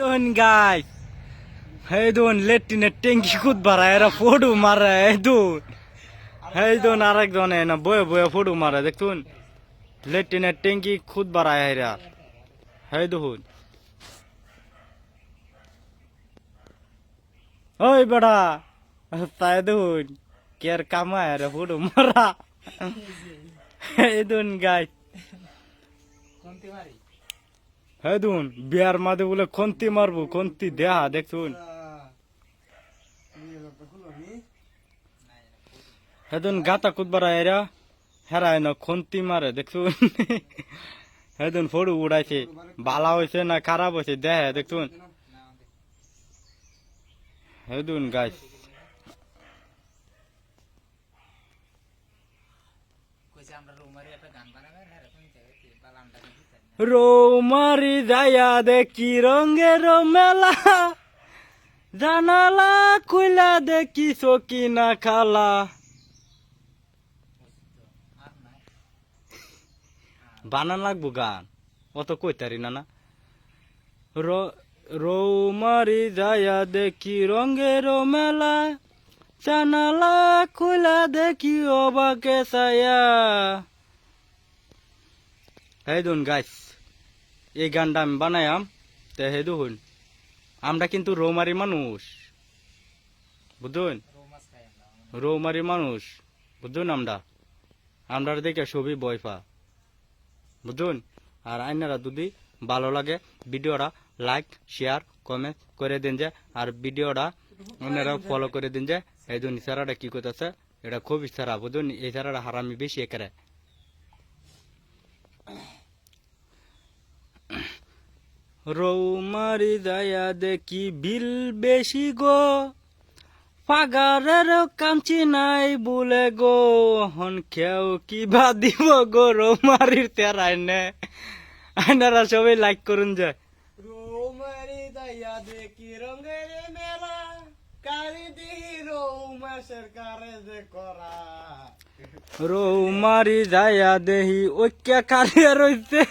दोन गाय हे दोन लेट्टीने टेंकी खुद भरा एरा फोटो मारा हे दोन आरेक दोन है ना बोया बोया फोटो मारा देख तुन लेट्टीने टेंकी खुद भरा है यार हे दोन ओए बड़ा ताय दोन केर काम है रे फोटो मारा हे दोन गाय हे दोन बिहार मादे बोले कोंती मारबो कोंती देहा देख तुन हे दोन गाता कुद बरा एरा हेरा ना कोंती मारे देख तुन हे दोन फोटो उड़ाइছে बाला হইছে না খারাপ হইছে দেহে দেখ তুন हे दोन गाइस কইছে আমরা রোমারি একটা গান বানাবে হেরা শুনতে বালামটা রোমারি যায়া দেখি রঙের মেলা জানালা খুইলা দেখি সকিনা খালা বানান লাগবো গান অত কইতারি না না রোমারি যায়া দেখি রঙের মেলা জানালা খুইলা দেখি অবাকে ছায়া এই দুন গাইস এই গানটা আমি বানায়াম তে হে দুন আমরা কিন্তু রৌমারি মানুষ বুঝুন রৌমারি মানুষ বুঝুন আমরা দেখে সবই ভয় পা বুঝুন আর আইনারা যদি ভালো লাগে ভিডিওটা লাইক শেয়ার কমেন্ট করে দিন যে আর ভিডিওটা আপনারা ফলো করে দিন যে এই দুন ইশারাটা কি করতেছে এটা খুব ইশারা বুঝুন এই ইশারাটা হারামি বেশি করে রৌমারি যায়া দেখি বিল বেশি গো পাগারের কামচি নাই বলে গো হন খেও কিবা দিব গো রৌমারির তেরাই নে আইনারা সবাই লাইক করুন যে রৌমারি যায়া দেখি রঙের মেলা কারি দি রৌমা সরকারে যে করা রৌমারি যায়া দেহি ঐক্য কারে রইছে